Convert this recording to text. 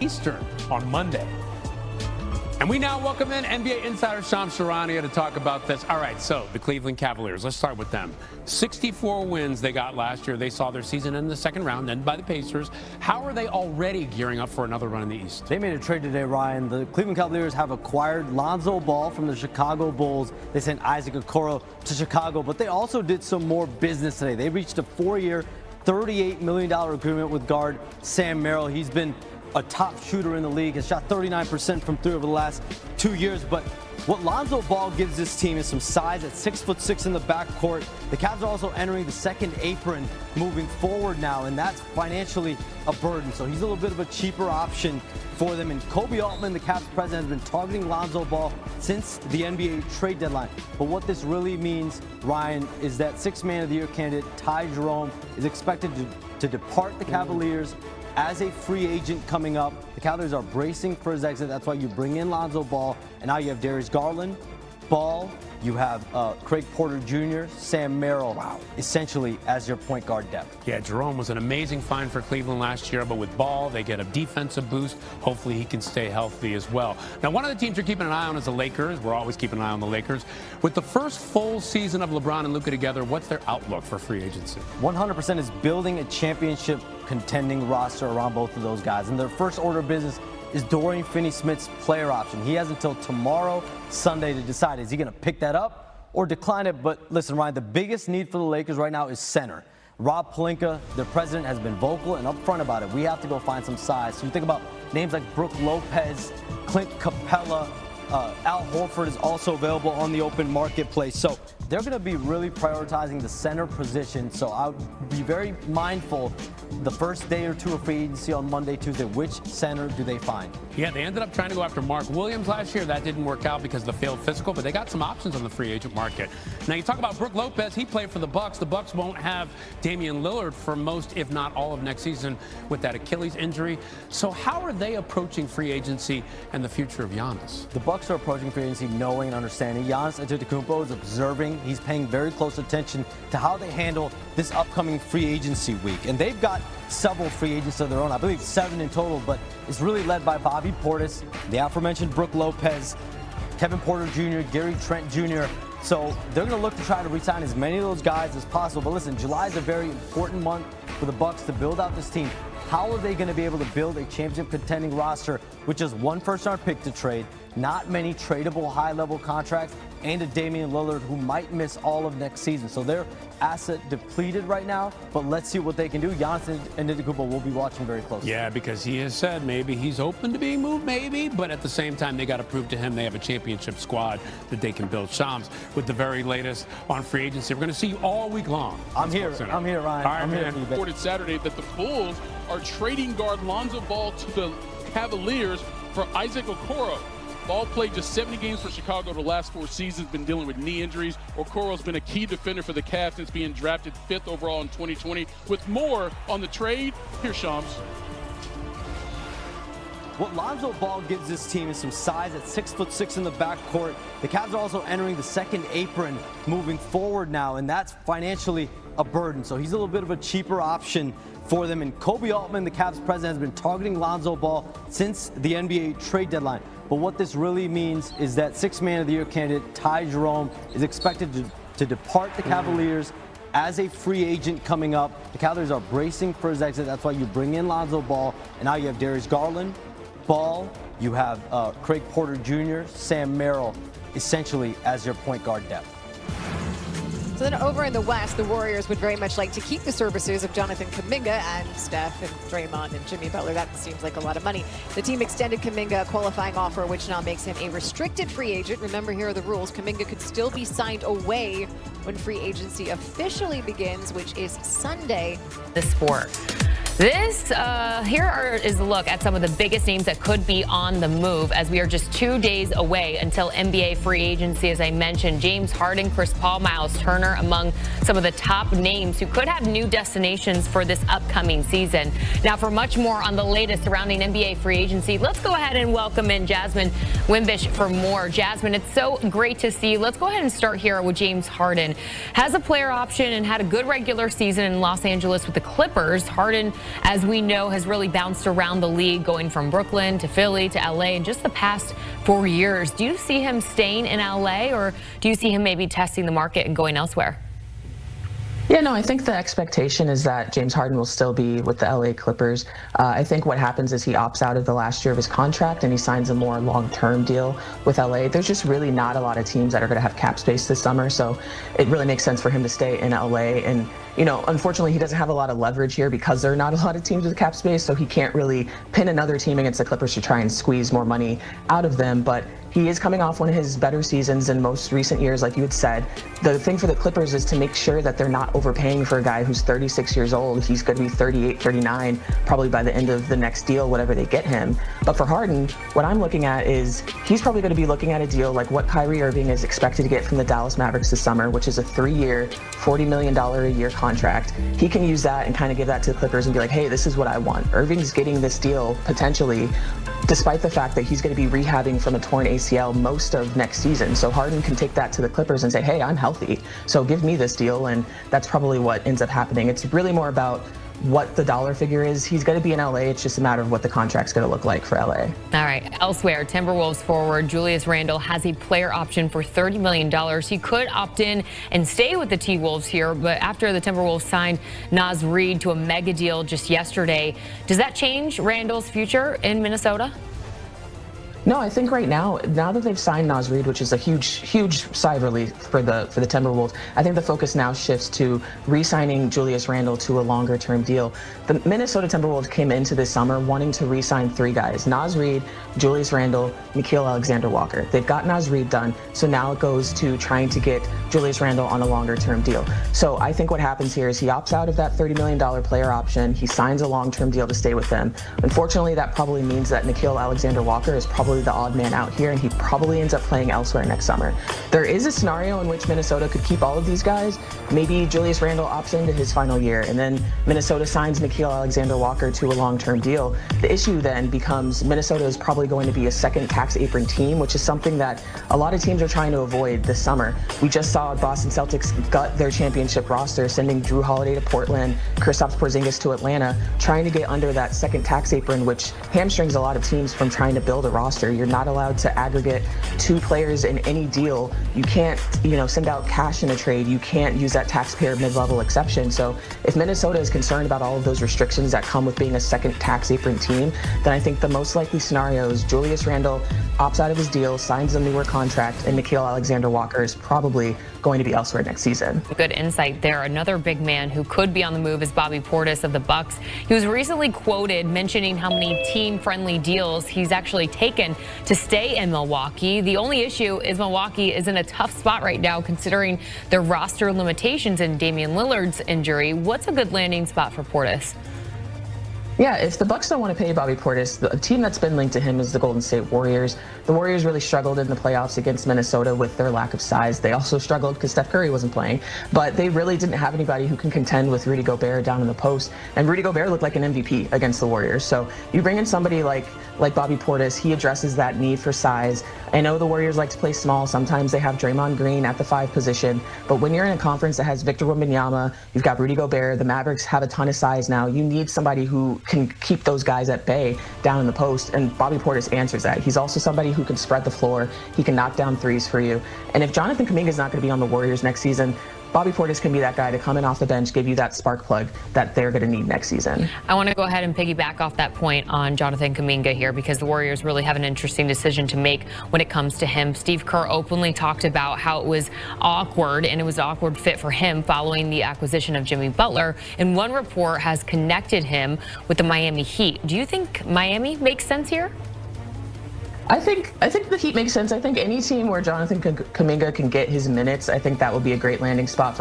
Eastern on Monday. And we now welcome in NBA insider Shams Charania to talk about this. All right, so the Cleveland Cavaliers, let's start with them. 64 wins they got last year. They saw their season in the second round, ended by the Pacers. How are they already gearing up for another run in the East? They made a trade today, Ryan. The Cleveland Cavaliers have acquired Lonzo Ball from the Chicago Bulls. They sent Isaac Okoro to Chicago, but they also did some more business today. They reached a 4-year, $38 million agreement with guard Sam Merrill. He's been a top shooter in the league, has shot 39% from three over the last 2 years. But what Lonzo Ball gives this team is some size at 6'6" in the backcourt. The Cavs are also entering the second apron moving forward now, and that's financially a burden. So he's a little bit of a cheaper option for them. And Kobe Altman, the Cavs president, has been targeting Lonzo Ball since the NBA trade deadline. But what this really means, Ryan, is that Sixth Man of the Year candidate Ty Jerome is expected to depart the Cavaliers as a free agent coming up. The Cavaliers are bracing for his exit. That's why you bring in Lonzo Ball. And now you have Darius Garland, Ball. You have Craig Porter Jr., Sam Merrill, essentially as your point guard depth. Yeah, Jerome was an amazing find for Cleveland last year, but with Ball, they get a defensive boost. Hopefully he can stay healthy as well. Now, one of the teams you're keeping an eye on is the Lakers. We're always keeping an eye on the Lakers. With the first full season of LeBron and Luka together, what's their outlook for free agency? 100% is building a championship contending roster around both of those guys. And their first order of business is Dorian Finney-Smith's player option. He has until tomorrow, Sunday, to decide, is he going to pick that up or decline it? But listen, Ryan, the biggest need for the Lakers right now is center. Rob Pelinka, their president, has been vocal and upfront about it. We have to go find some size. So you think about names like Brook Lopez, Clint Capella, Al Horford is also available on the open marketplace. So they're going to be really prioritizing the center position. So I'll be very mindful the first day or two of free agency on Monday, Tuesday. Which center do they find? Yeah, they ended up trying to go after Mark Williams last year. That didn't work out because of the failed physical, but they got some options on the free agent market. Now, you talk about Brook Lopez. He played for the Bucks. The Bucks won't have Damian Lillard for most, if not all, of next season with that Achilles injury. So how are they approaching free agency and the future of Giannis? The Bucks are approaching free agency knowing and understanding. Giannis Antetokounmpo is observing. He's paying very close attention to how they handle this upcoming free agency week. And they've got several free agents of their own. I believe 7 in total, but it's really led by Bobby Portis, the aforementioned Brook Lopez, Kevin Porter Jr., Gary Trent Jr. So they're going to look to try to re-sign as many of those guys as possible. But listen, July is a very important month for the Bucks to build out this team. How are they going to be able to build a championship contending roster with just one first-round pick to trade, not many tradable high-level contracts, and a Damian Lillard who might miss all of next season? So they're asset depleted right now, but let's see what they can do. Giannis Antetokounmpo will be watching very closely. Yeah, because he has said maybe he's open to being moved, maybe, but at the same time, they got to prove to him they have a championship squad that they can build. Shams, with the very latest on free agency. We're going to see you all week long. I'm here, Ryan. All right, I'm here. Reported Saturday that the Bulls are trading guard Lonzo Ball to the Cavaliers for Isaac Okoro. Ball played just 70 games for Chicago the last 4 seasons, been dealing with knee injuries. Okoro's been a key defender for the Cavs since being drafted 5th overall in 2020. With more on the trade, here's Shams. What Lonzo Ball gives this team is some size at 6'6" in the backcourt. The Cavs are also entering the second apron moving forward now, and that's financially a burden. So he's a little bit of a cheaper option for them. And Kobe Altman, the Cavs president, has been targeting Lonzo Ball since the NBA trade deadline. But what this really means is that Sixth Man of the Year candidate Ty Jerome is expected to depart the Cavaliers as a free agent coming up. The Cavaliers are bracing for his exit. That's why you bring in Lonzo Ball. And now you have Darius Garland, Ball. You have Craig Porter Jr., Sam Merrill, essentially as your point guard depth. So then over in the West, the Warriors would very much like to keep the services of Jonathan Kuminga and Steph and Draymond and Jimmy Butler. That seems like a lot of money. The team extended Kuminga a qualifying offer, which now makes him a restricted free agent. Remember, here are the rules. Kuminga could still be signed away when free agency officially begins, which is Sunday. The sport. This is a look at some of the biggest names that could be on the move as we are just 2 days away until NBA free agency. As I mentioned, James Harden, Chris Paul, Miles Turner among some of the top names who could have new destinations for this upcoming season. Now, for much more on the latest surrounding NBA free agency, let's go ahead and welcome in Jasmine Wimbish for more. Jasmine, it's so great to see you. Let's go ahead and start here with James Harden. Has a player option and had a good regular season in Los Angeles with the Clippers. Harden as we know, has really bounced around the league, going from Brooklyn to Philly to LA in just the past 4 years. Do you see him staying in LA, or do you see him maybe testing the market and going elsewhere? Yeah, no, I think the expectation is that James Harden will still be with the LA Clippers. I think what happens is he opts out of the last year of his contract and he signs a more long-term deal with LA. There's just really not a lot of teams that are going to have cap space this summer, so it really makes sense for him to stay in LA. And, you know, unfortunately, he doesn't have a lot of leverage here because there are not a lot of teams with cap space, so he can't really pin another team against the Clippers to try and squeeze more money out of them. But he is coming off one of his better seasons in most recent years, like you had said. The thing for the Clippers is to make sure that they're not overpaying for a guy who's 36 years old. He's going to be 38, 39, probably by the end of the next deal, whatever they get him. But for Harden, what I'm looking at is he's probably going to be looking at a deal like what Kyrie Irving is expected to get from the Dallas Mavericks this summer, which is a 3-year, $40 million a year contract. He can use that and kind of give that to the Clippers and be like, hey, this is what I want. Irving's getting this deal potentially, despite the fact that he's going to be rehabbing from a torn ACL most of next season. So Harden can take that to the Clippers and say, hey, I'm healthy, so give me this deal. And that's probably what ends up happening. It's really more about what the dollar figure is. He's going to be in LA. It's just a matter of what the contract's going to look like for LA. All right. Elsewhere, Timberwolves forward Julius Randle has a player option for $30 million. He could opt in and stay with the T-Wolves here, but after the Timberwolves signed Naz Reid to a mega deal just yesterday, does that change Randle's future in Minnesota? No, I think right now that they've signed Naz Reid, which is a huge sigh of relief for the Timberwolves, I think the focus now shifts to re-signing Julius Randle to a longer-term deal. The Minnesota Timberwolves came into this summer wanting to re-sign 3 guys: Naz Reid, Julius Randle, Nickeil Alexander-Walker. They've got Naz Reid done, so now it goes to trying to get Julius Randle on a longer-term deal. So I think what happens here is he opts out of that $30 million player option. He signs a long-term deal to stay with them. Unfortunately, that probably means that Nickeil Alexander-Walker is probably the odd man out here, and he probably ends up playing elsewhere next summer. There is a scenario in which Minnesota could keep all of these guys. Maybe Julius Randle opts into his final year, and then Minnesota signs Nickeil Alexander-Walker to a long-term deal. The issue then becomes Minnesota is probably going to be a second tax apron team, which is something that a lot of teams are trying to avoid this summer. We just saw Boston Celtics gut their championship roster, sending Drew Holiday to Portland, Kristaps Porzingis to Atlanta, trying to get under that second tax apron, which hamstrings a lot of teams from trying to build a roster. You're not allowed to aggregate 2 players in any deal. You can't, send out cash in a trade. You can't use that taxpayer mid-level exception. So if Minnesota is concerned about all of those restrictions that come with being a second tax apron team, then I think the most likely scenario is Julius Randle opts out of his deal, signs a newer contract, and Nickeil Alexander-Walker is probably going to be elsewhere next season. Good insight there. Another big man who could be on the move is Bobby Portis of the Bucks. He was recently quoted mentioning how many team-friendly deals he's actually taken to stay in Milwaukee. The only issue is Milwaukee is in a tough spot right now considering their roster limitations and Damian Lillard's injury. What's a good landing spot for Portis? Yeah, if the Bucks don't want to pay Bobby Portis, the team that's been linked to him is the Golden State Warriors. The Warriors really struggled in the playoffs against Minnesota with their lack of size. They also struggled because Steph Curry wasn't playing, but they really didn't have anybody who can contend with Rudy Gobert down in the post. And Rudy Gobert looked like an MVP against the Warriors. So you bring in somebody like Bobby Portis, he addresses that need for size. I know the Warriors like to play small. Sometimes they have Draymond Green at the 5 position, but when you're in a conference that has Victor Wembanyama, you've got Rudy Gobert, the Mavericks have a ton of size now. You need somebody who can keep those guys at bay down in the post, and Bobby Portis answers that. He's also somebody who can spread the floor. He can knock down threes for you. And if Jonathan Kuminga is not going to be on the Warriors next season, Bobby Portis can be that guy to come in off the bench, give you that spark plug that they're going to need next season. I want to go ahead and piggyback off that point on Jonathan Kuminga here because the Warriors really have an interesting decision to make when it comes to him. Steve Kerr openly talked about how it was awkward, and it was an awkward fit for him following the acquisition of Jimmy Butler. And one report has connected him with the Miami Heat. Do you think Miami makes sense here? I think the Heat makes sense. I think any team where Jonathan Kuminga can get his minutes, I think that would be a great landing spot for